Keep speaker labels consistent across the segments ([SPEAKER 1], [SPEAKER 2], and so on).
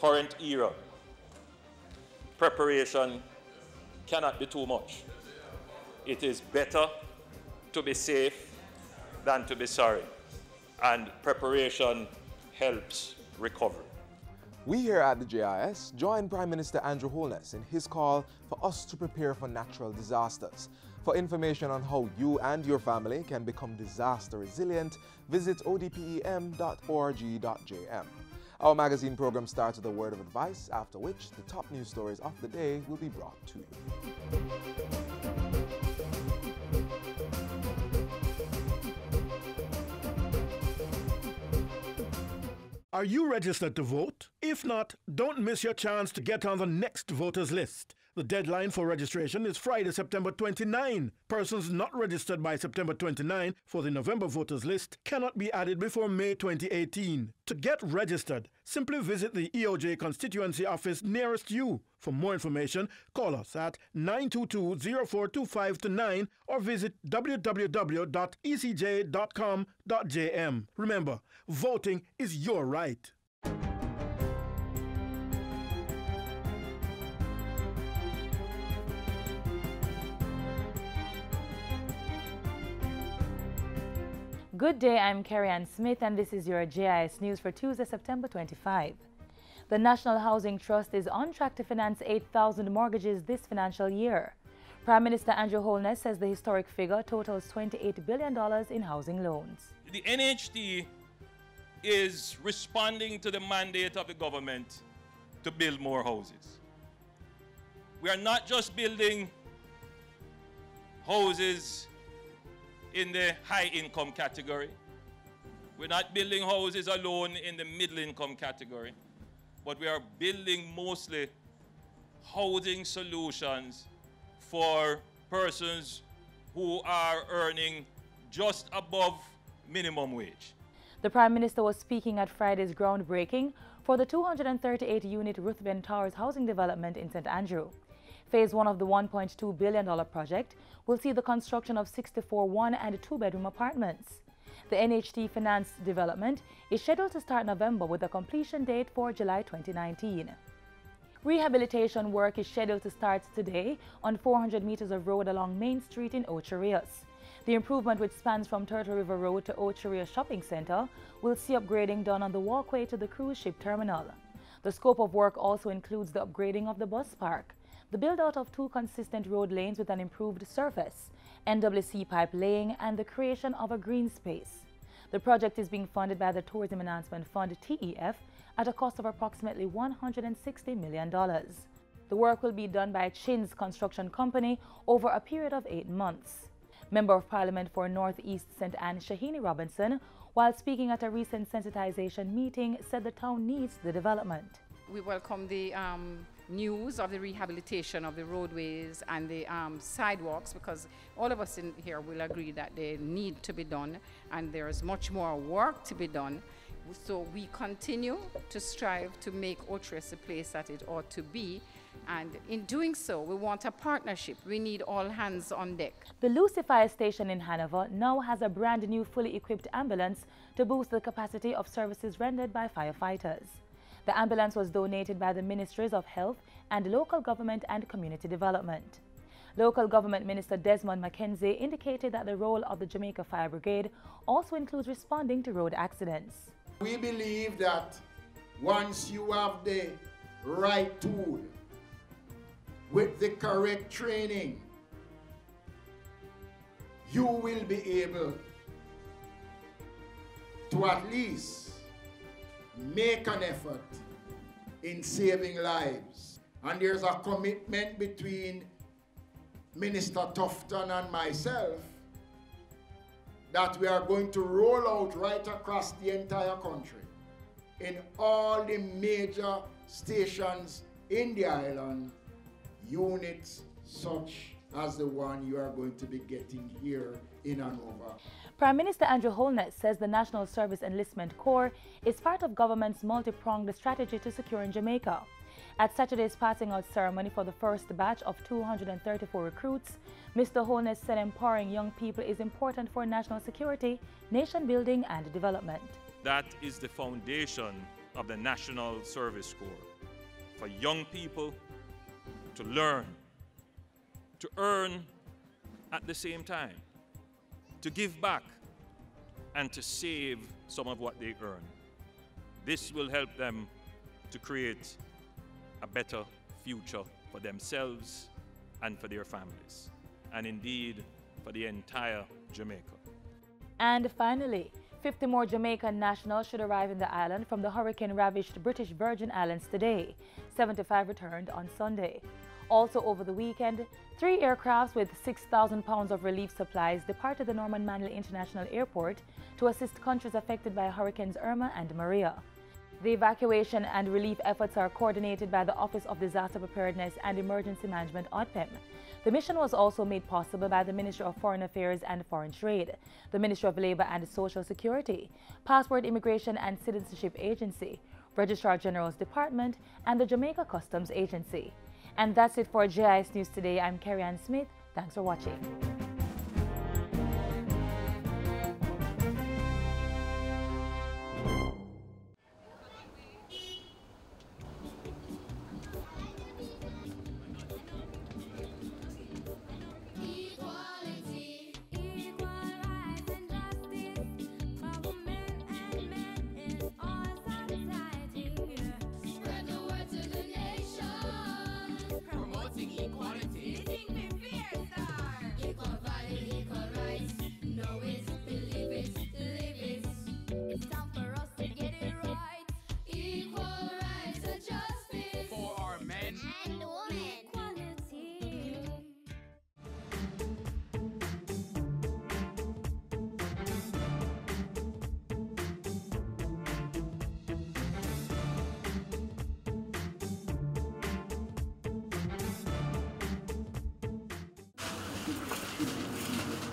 [SPEAKER 1] current era, preparation cannot be too much. It is better to be safe than to be sorry, and preparation helps recovery.
[SPEAKER 2] We here at the JIS join Prime Minister Andrew Holness in his call for us to prepare for natural disasters. For information on how you and your family can become disaster resilient, visit odpem.org.jm. Our magazine program starts with a word of advice, after which the top news stories of the day will be brought to you.
[SPEAKER 3] Are you registered to vote? If not, don't miss your chance to get on the next voters list. The deadline for registration is Friday, September 29. Persons not registered by September 29 for the November voters list cannot be added before May 2018. To get registered, simply visit the EOJ constituency office nearest you. For more information, call us at 922-0425-9 or visit www.ecj.com.jm. Remember, voting is your right.
[SPEAKER 4] Good day, I'm Carrie Ann Smith and this is your JIS News for Tuesday, September 25. The National Housing Trust is on track to finance 8,000 mortgages this financial year. Prime Minister Andrew Holness says the historic figure totals $28 billion in housing loans.
[SPEAKER 1] The NHT is responding to the mandate of the government to build more houses. We are not just building houses in the high-income category. We're not building houses alone in the middle-income category, but we are building mostly housing solutions for persons who are earning just above minimum wage.
[SPEAKER 4] The Prime Minister was speaking at Friday's groundbreaking for the 238-unit Ruthven Towers housing development in St. Andrew. Phase 1 of the $1.2 billion project will see the construction of 64 one- and two-bedroom apartments. The NHT financed development is scheduled to start November with a completion date for July 2019. Rehabilitation work is scheduled to start today on 400 meters of road along Main Street in Ocho Rios. The improvement, which spans from Turtle River Road to Ocho Rios Shopping Center, will see upgrading done on the walkway to the cruise ship terminal. The scope of work also includes the upgrading of the bus park, the build-out of 2 consistent road lanes with an improved surface, NWC pipe laying, and the creation of a green space. The project is being funded by the Tourism Enhancement Fund, TEF, at a cost of approximately $160 million. The work will be done by Chin's Construction Company over a period of 8 months. Member of Parliament for Northeast St. Anne, Shahini Robinson, while speaking at a recent sensitization meeting, said the town needs the development.
[SPEAKER 5] We welcome the news of the rehabilitation of the roadways and the sidewalks, because all of us in here will agree that they need to be done and there is much more work to be done. So we continue to strive to make Ocho Rios a place that it ought to be, and in doing so we want a partnership. We need all hands on deck.
[SPEAKER 4] The Lucy Fire Station in Hanover now has a brand new fully equipped ambulance to boost the capacity of services rendered by firefighters. The ambulance was donated by the Ministries of Health and Local Government and Community Development. Local Government Minister Desmond McKenzie indicated that the role of the Jamaica Fire Brigade also includes responding to road accidents.
[SPEAKER 6] We believe that once you have the right tool with the correct training, you will be able to at least make an effort in saving lives. And there's a commitment between Minister Tufton and myself that we are going to roll out right across the entire country in all the major stations in the island, units such as the one you are going to be getting here in Hanover.
[SPEAKER 4] Prime Minister Andrew Holness says the National Service Enlistment Corps is part of government's multi-pronged strategy to securing Jamaica. At Saturday's passing out ceremony for the first batch of 234 recruits, Mr. Holness said empowering young people is important for national security, nation building and development.
[SPEAKER 1] That is the foundation of the National Service Corps for young people to learn, to earn at the same time, to give back, and to save some of what they earn. This will help them to create a better future for themselves and for their families, and indeed for the entire Jamaica.
[SPEAKER 4] And finally, 50 more Jamaican nationals should arrive in the island from the hurricane-ravaged British Virgin Islands today. 75 returned on Sunday. Also over the weekend, 3 aircrafts with 6,000 pounds of relief supplies departed the Norman Manley International Airport to assist countries affected by Hurricanes Irma and Maria. The evacuation and relief efforts are coordinated by the Office of Disaster Preparedness and Emergency Management, ODPEM. The mission was also made possible by the Ministry of Foreign Affairs and Foreign Trade, the Ministry of Labour and Social Security, Passport Immigration and Citizenship Agency, Registrar General's Department, and the Jamaica Customs Agency. And that's it for JIS News Today. I'm Carrie Ann Smith. Thanks for watching.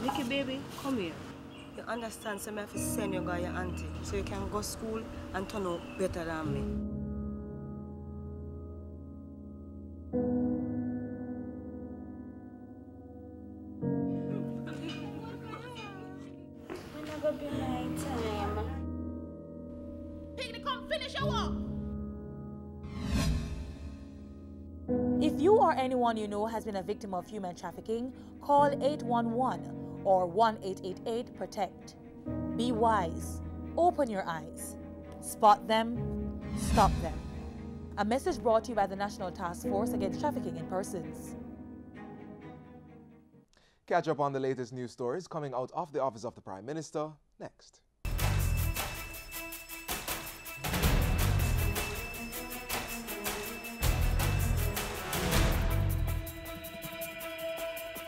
[SPEAKER 7] Nikki, baby, come here. You understand, so I have to send you guy your auntie so you can go to school and turn out better than me.
[SPEAKER 8] When I go be my time. Piggy, come finish your work.
[SPEAKER 4] If you or anyone you know has been a victim of human trafficking, call 811 or 1-888-PROTECT. Be wise. Open your eyes. Spot them. Stop them. A message brought to you by the National Task Force Against Trafficking in Persons.
[SPEAKER 2] Catch up on the latest news stories coming out of the Office of the Prime Minister next.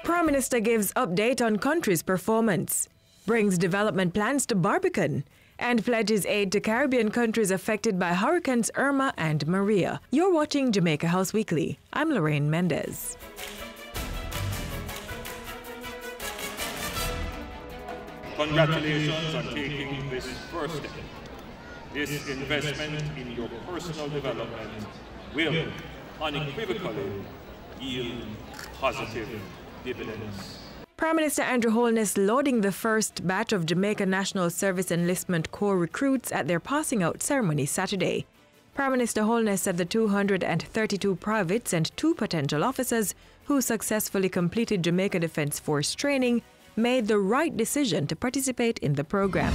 [SPEAKER 9] Prime Minister gives update on country's performance, brings development plans to Barbican, and pledges aid to Caribbean countries affected by Hurricanes Irma and Maria. You're watching Jamaica House Weekly. I'm Lorraine Mendez.
[SPEAKER 1] Congratulations on taking this first step. This investment in your personal development will unequivocally yield positive dividends.
[SPEAKER 9] Prime Minister Andrew Holness lauding the first batch of Jamaica National Service Enlistment Corps recruits at their passing out ceremony Saturday. Prime Minister Holness said the 232 privates and 2 potential officers who successfully completed Jamaica Defence Force training made the right decision to participate in the program.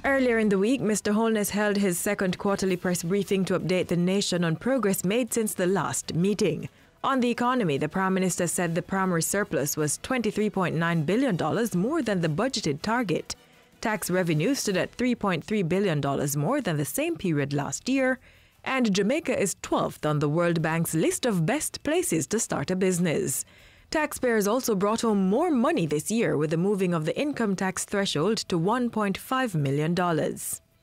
[SPEAKER 9] Earlier in the week, Mr. Holness held his second quarterly press briefing to update the nation on progress made since the last meeting. On the economy, the Prime Minister said the primary surplus was $23.9 billion more than the budgeted target. Tax revenue stood at $3.3 billion more than the same period last year, and Jamaica is 12th on the World Bank's list of best places to start a business. Taxpayers also brought home more money this year with the moving of the income tax threshold to $1.5 million.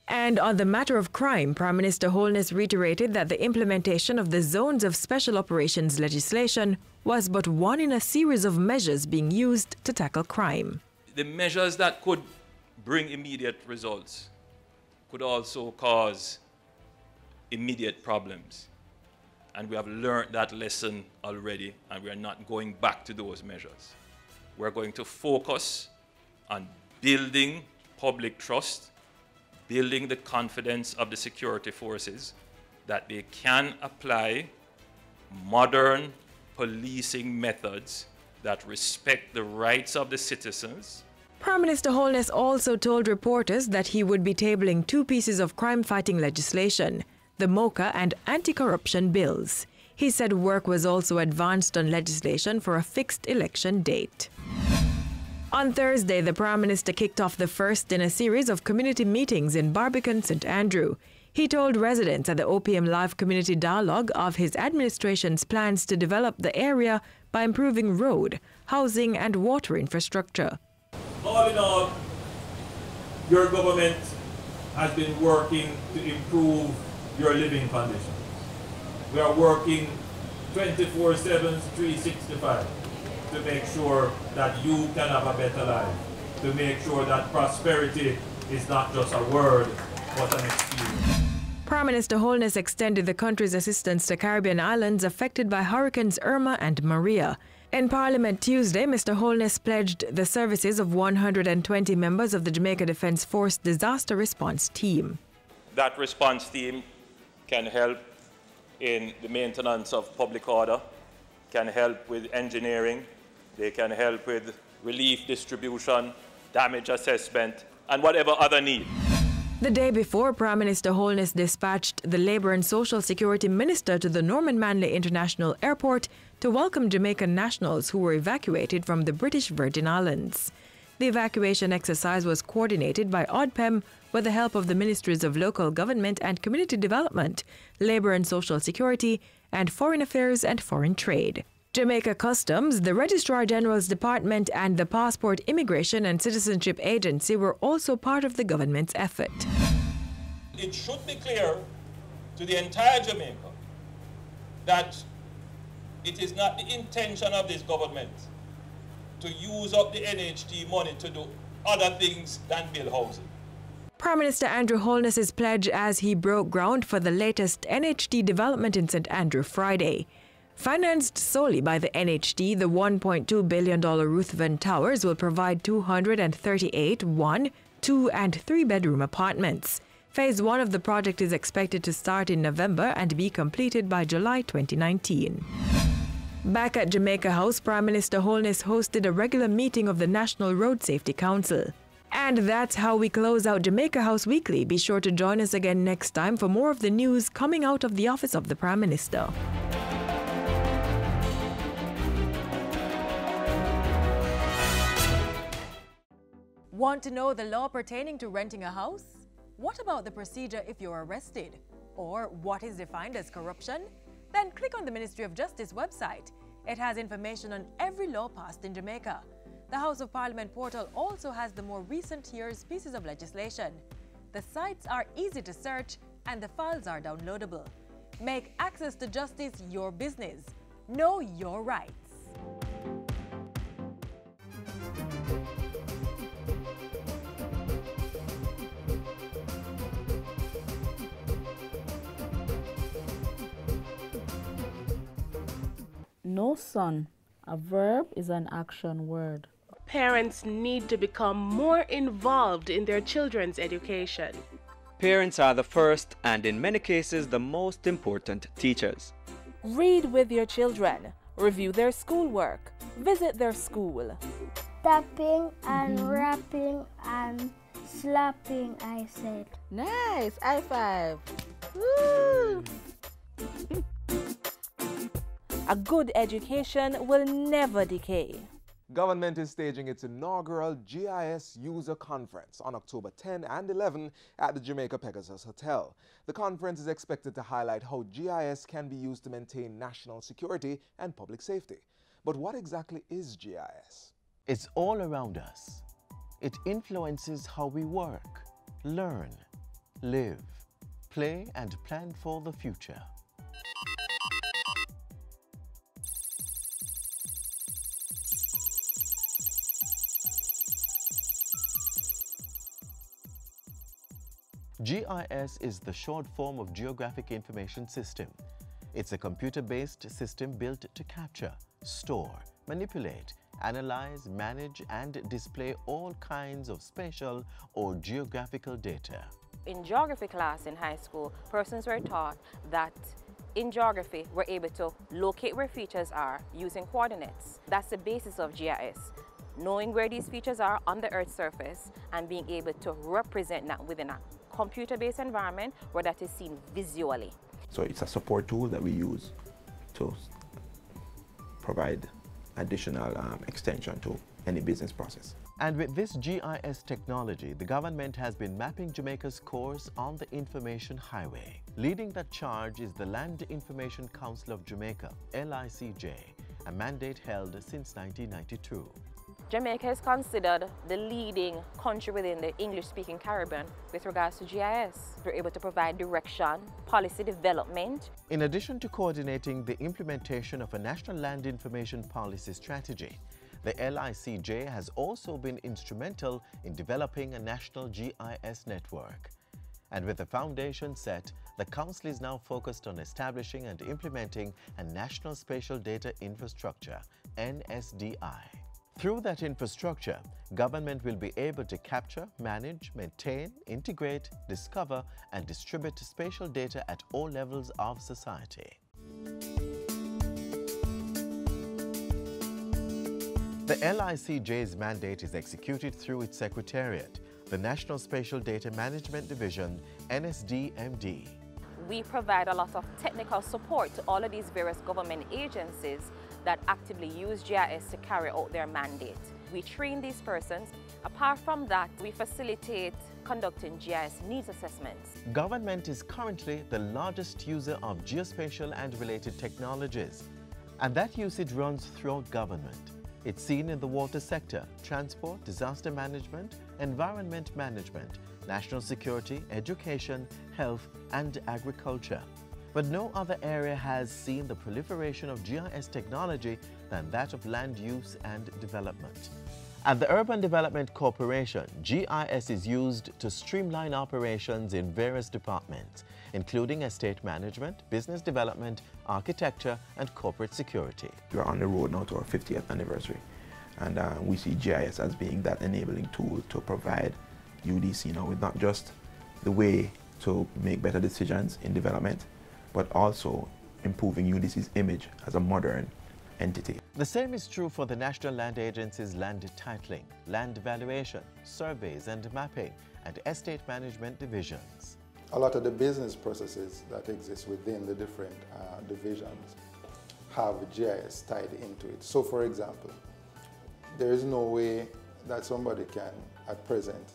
[SPEAKER 9] And on the matter of crime, Prime Minister Holness reiterated that the implementation of the Zones of Special Operations legislation was but one in a series of measures being used to tackle crime.
[SPEAKER 1] The measures that could bring immediate results could also cause immediate problems. And we have learned that lesson already, and we are not going back to those measures. We're going to focus on building public trust building the confidence of the security forces that they can apply modern policing methods that respect the rights of the citizens.
[SPEAKER 9] Prime Minister Holness also told reporters that he would be tabling two pieces of crime-fighting legislation, the MOCA and anti-corruption bills. He said work was also advanced on legislation for a fixed election date. On Thursday, the Prime Minister kicked off the first in a series of community meetings in Barbican, St. Andrew. He told residents at the OPM Live Community Dialogue of his administration's plans to develop the area by improving road, housing and water infrastructure.
[SPEAKER 1] All in all, your government has been working to improve your living conditions. We are working 24/7, 365 to make sure that you can have a better life, to make sure that prosperity is not just a word, but an experience.
[SPEAKER 9] Prime Minister Holness extended the country's assistance to Caribbean islands affected by Hurricanes Irma and Maria. In Parliament Tuesday, Mr. Holness pledged the services of 120 members of the Jamaica Defence Force Disaster Response Team.
[SPEAKER 1] That response team can help in the maintenance of public order, can help with engineering, they can help with relief distribution, damage assessment, and whatever other need.
[SPEAKER 9] The day before, Prime Minister Holness dispatched the Labour and Social Security Minister to the Norman Manley International Airport to welcome Jamaican nationals who were evacuated from the British Virgin Islands. The evacuation exercise was coordinated by ODPEM with the help of the Ministries of Local Government and Community Development, Labour and Social Security, and Foreign Affairs and Foreign Trade. Jamaica Customs, the Registrar General's Department, and the Passport, Immigration and Citizenship Agency were also part of the government's effort.
[SPEAKER 1] It should be clear to the entire Jamaica that it is not the intention of this government to use up the NHT money to do other things than build housing.
[SPEAKER 9] Prime Minister Andrew Holness's pledge as he broke ground for the latest NHT development in St. Andrew Friday. Financed solely by the NHT, the $1.2 billion Ruthven Towers will provide 238 1-, 2- and 3-bedroom apartments. Phase 1 of the project is expected to start in November and be completed by July 2019. Back at Jamaica House, Prime Minister Holness hosted a regular meeting of the National Road Safety Council. And that's how we close out Jamaica House Weekly. Be sure to join us again next time for more of the news coming out of the office of the Prime Minister. Want to know the law pertaining to renting a house? What about the procedure if you're arrested? Or what is defined as corruption? Then click on the Ministry of Justice website. It has information on every law passed in Jamaica. The House of Parliament portal also has the more recent year's pieces of legislation. The sites are easy to search and the files are downloadable. Make access to justice your business. Know your rights.
[SPEAKER 10] No, son. A verb is an action word.
[SPEAKER 11] Parents need to become more involved in their children's education.
[SPEAKER 12] Parents are the first and in many cases the most important teachers.
[SPEAKER 10] Read with your children. Review their schoolwork. Visit their school.
[SPEAKER 13] Tapping and rapping and slapping, I said.
[SPEAKER 10] Nice. High five. Woo! A good education will never decay.
[SPEAKER 2] Government is staging its inaugural GIS User Conference on October 10 and 11 at the Jamaica Pegasus Hotel. The conference is expected to highlight how GIS can be used to maintain national security and public safety. But what exactly is GIS?
[SPEAKER 14] It's all around us. It influences how we work, learn, live, play, and plan for the future. GIS is the short form of Geographic Information System. It's a computer-based system built to capture, store, manipulate, analyze, manage, and display all kinds of spatial or geographical data.
[SPEAKER 15] In geography class in high school, persons were taught that in geography, we're able to locate where features are using coordinates. That's the basis of GIS. Knowing where these features are on the Earth's surface and being able to represent that within a computer-based environment where that is seen visually.
[SPEAKER 16] So it's a support tool that we use to provide additional extension to any business process.
[SPEAKER 14] And with this GIS technology, the government has been mapping Jamaica's course on the Information Highway. Leading that charge is the Land Information Council of Jamaica, LICJ, a mandate held since 1992.
[SPEAKER 15] Jamaica is considered the leading country within the English-speaking Caribbean with regards to GIS. We're able to provide direction, policy development.
[SPEAKER 14] In addition to coordinating the implementation of a national land information policy strategy, the LICJ has also been instrumental in developing a national GIS network. And with the foundation set, the Council is now focused on establishing and implementing a National Spatial Data Infrastructure, NSDI. Through that infrastructure, government will be able to capture, manage, maintain, integrate, discover, and distribute spatial data at all levels of society. The LICJ's mandate is executed through its secretariat, the National Spatial Data Management Division, NSDMD.
[SPEAKER 15] We provide a lot of technical support to all of these various government agencies that actively use GIS to carry out their mandate. We train these persons. Apart from that, we facilitate conducting GIS needs assessments.
[SPEAKER 14] Government is currently the largest user of geospatial and related technologies, and that usage runs throughout government. It's seen in the water sector, transport, disaster management, environment management, national security, education, health, and agriculture. But no other area has seen the proliferation of GIS technology than that of land use and development. At the Urban Development Corporation, GIS is used to streamline operations in various departments, including estate management, business development, architecture, and corporate security.
[SPEAKER 16] We are on the road now to our 50th anniversary, and we see GIS as being that enabling tool to provide UDC now with not just the way to make better decisions in development, but also improving UDC's image as a modern entity.
[SPEAKER 14] The same is true for the National Land Agency's land titling, land valuation, surveys and mapping, and estate management divisions.
[SPEAKER 17] A lot of the business processes that exist within the different divisions have GIS tied into it. So for example, there is no way that somebody can, at present,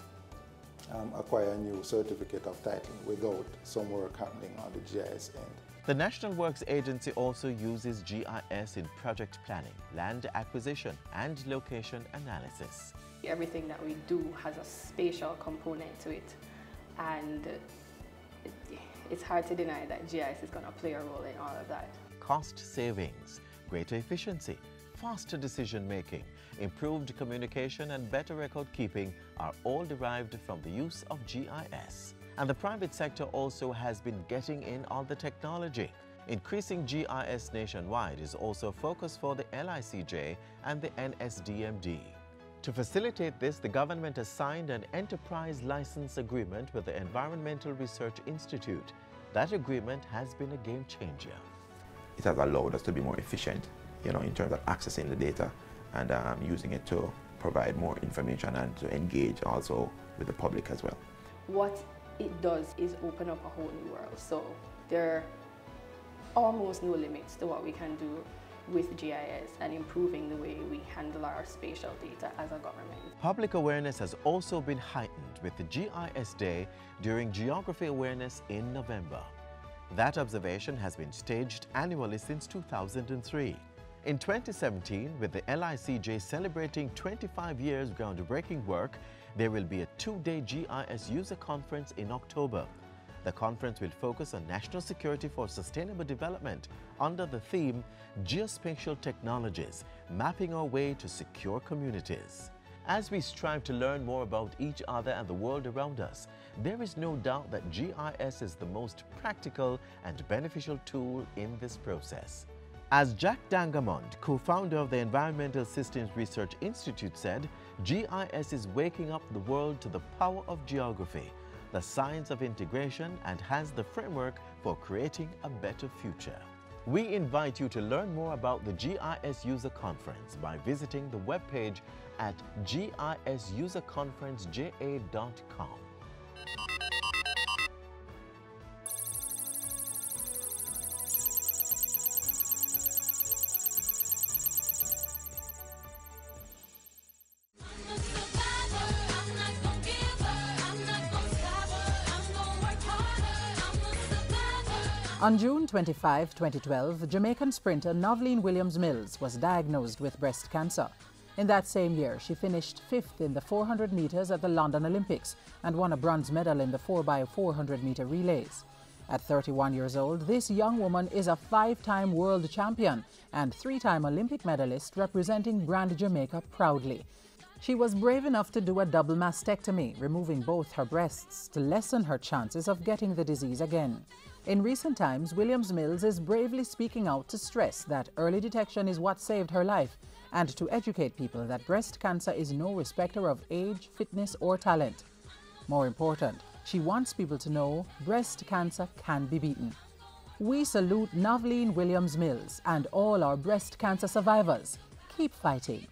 [SPEAKER 17] acquire a new certificate of title without some work happening on the GIS end.
[SPEAKER 14] The National Works Agency also uses GIS in project planning, land acquisition, and location analysis.
[SPEAKER 18] Everything that we do has a spatial component to it, and it's hard to deny that GIS is going to play a role in all of that.
[SPEAKER 14] Cost savings, greater efficiency, faster decision making, improved communication and better record keeping are all derived from the use of GIS. And the private sector also has been getting in on the technology. Increasing GIS nationwide is also a focus for the LICJ and the NSDMD. To facilitate this, the government has signed an enterprise license agreement with the Environmental Research Institute. That agreement has been a game changer.
[SPEAKER 16] It has allowed us to be more efficient, in terms of accessing the data and using it to provide more information and to engage also with the public as well.
[SPEAKER 18] What it does is open up a whole new world. So there are almost no limits to what we can do with GIS and improving the way we handle our spatial data as a government.
[SPEAKER 14] Public awareness has also been heightened with the GIS Day during Geography Awareness in November. That observation has been staged annually since 2003. In 2017, with the LICJ celebrating 25 years groundbreaking work, there will be a two-day GIS user conference in October. The conference will focus on national security for sustainable development under the theme Geospatial Technologies, Mapping Our Way to Secure Communities. As we strive to learn more about each other and the world around us, there is no doubt that GIS is the most practical and beneficial tool in this process. As Jack Dangamond, co-founder of the Environmental Systems Research Institute, said, GIS is waking up the world to the power of geography, the science of integration and has the framework for creating a better future. We invite you to learn more about the GIS User Conference by visiting the webpage at gisuserconferenceja.com.
[SPEAKER 19] On June 25, 2012, Jamaican sprinter Novleen Williams-Mills was diagnosed with breast cancer. In that same year, she finished 5th in the 400 meters at the London Olympics and won a bronze medal in the 4x400 meter relays. At 31 years old, this young woman is a 5-time world champion and 3-time Olympic medalist representing Brand Jamaica proudly. She was brave enough to do a double mastectomy, removing both her breasts to lessen her chances of getting the disease again. In recent times, Williams-Mills is bravely speaking out to stress that early detection is what saved her life and to educate people that breast cancer is no respecter of age, fitness, or talent. More important, she wants people to know breast cancer can be beaten. We salute Novleen Williams-Mills and all our breast cancer survivors. Keep fighting.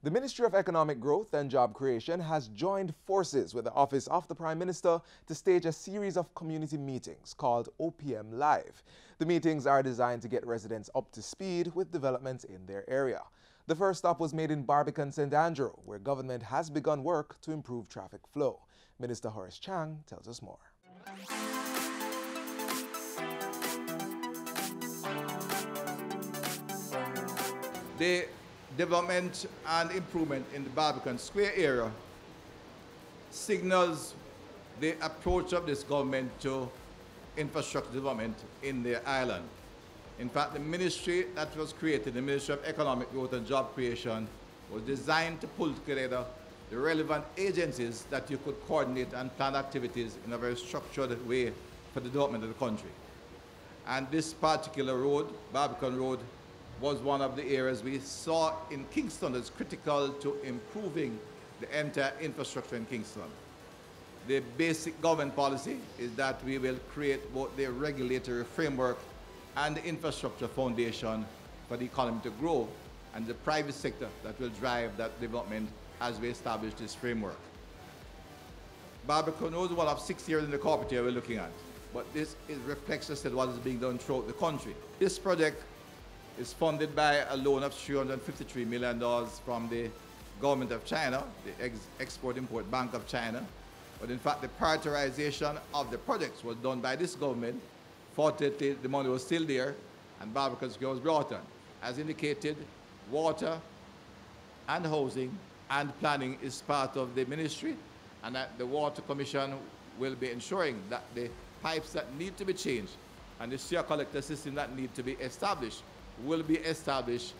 [SPEAKER 2] The Ministry of Economic Growth and Job Creation has joined forces with the Office of the Prime Minister to stage a series of community meetings called OPM Live. The meetings are designed to get residents up to speed with developments in their area. The first stop was made in Barbican, St. Andrew, where government has begun work to improve traffic flow. Minister Horace Chang tells us more.
[SPEAKER 20] The development and improvement in the Barbican Square area signals the approach of this government to infrastructure development in the island. In fact, the ministry that was created, the Ministry of Economic Growth and Job Creation, was designed to pull together the relevant agencies that you could coordinate and plan activities in a very structured way for the development of the country. And this particular road, Barbican Road, was one of the areas we saw in Kingston as critical to improving the entire infrastructure in Kingston. The basic government policy is that we will create both the regulatory framework and the infrastructure foundation for the economy to grow, and the private sector that will drive that development as we establish this framework. Barbican Road is one of 6 years in the corporate area we're looking at, but this reflects what is being done throughout the country. This project is funded by a loan of $353 million from the government of China, the Export-Import Bank of China. But in fact, the prioritization of the projects was done by this government. Fortunately, the money was still there, and Barbican Square was brought on. As indicated, water and housing and planning is part of the ministry, and that the Water Commission will be ensuring that the pipes that need to be changed and the sewer collector system that need to be established will be established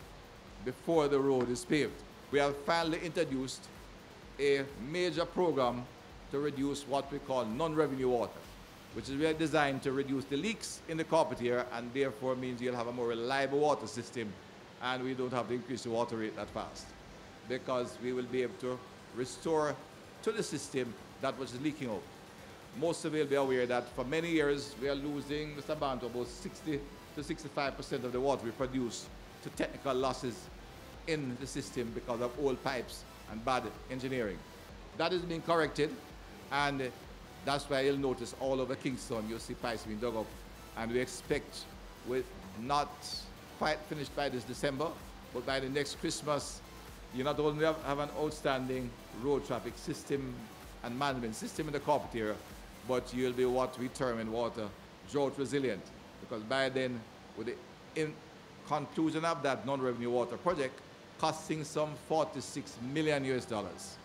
[SPEAKER 20] before the road is paved. We have finally introduced a major program to reduce what we call non-revenue water, which is really designed to reduce the leaks in the carpet here, and therefore means you'll have a more reliable water system, and we don't have to increase the water rate that fast, because we will be able to restore to the system that was leaking out. Most of you will be aware that for many years we are losing, Mr. Bantu, about 60 to 65% of the water we produce to technical losses in the system because of old pipes and bad engineering. That is being corrected, and that's why you'll notice all over Kingston you'll see pipes being dug up, and we expect, with not quite finished by this December, but by the next Christmas, you not only have an outstanding road traffic system and management system in the carpet area, but you'll be what we term in water drought resilient, because by then, with the conclusion of that non-revenue water project, costing some $46 million US,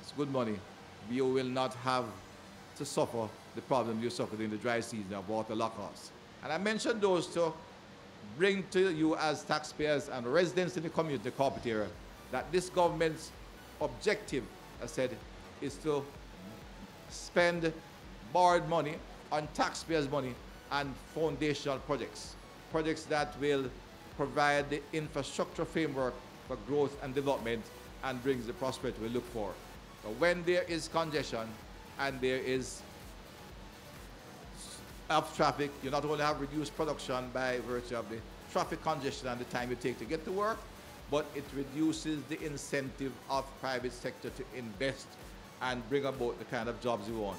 [SPEAKER 20] it's good money, you will not have to suffer the problem you suffered in the dry season of water lockouts. And I mentioned those to bring to you as taxpayers and residents in the community, the carpet area, that this government's objective, I said, is to spend borrowed money on taxpayers' money and foundational projects, projects that will provide the infrastructure framework for growth and development and brings the prosperity we look for. So when there is congestion and there is up traffic, you not only have reduced production by virtue of the traffic congestion and the time you take to get to work, but it reduces the incentive of private sector to invest and bring about the kind of jobs we want.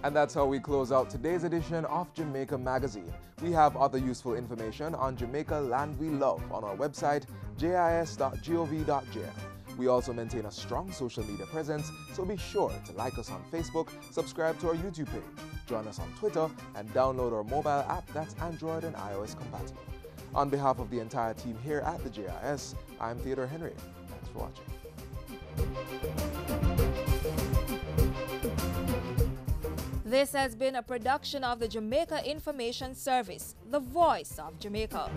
[SPEAKER 2] And that's how we close out today's edition of Jamaica Magazine. We have other useful information on Jamaica Land We Love on our website, jis.gov.jm. We also maintain a strong social media presence, so be sure to like us on Facebook, subscribe to our YouTube page, join us on Twitter, and download our mobile app that's Android and iOS compatible. On behalf of the entire team here at the JIS, I'm Theodore Henry. Thanks for watching.
[SPEAKER 21] This has been a production of the Jamaica Information Service, the voice of Jamaica.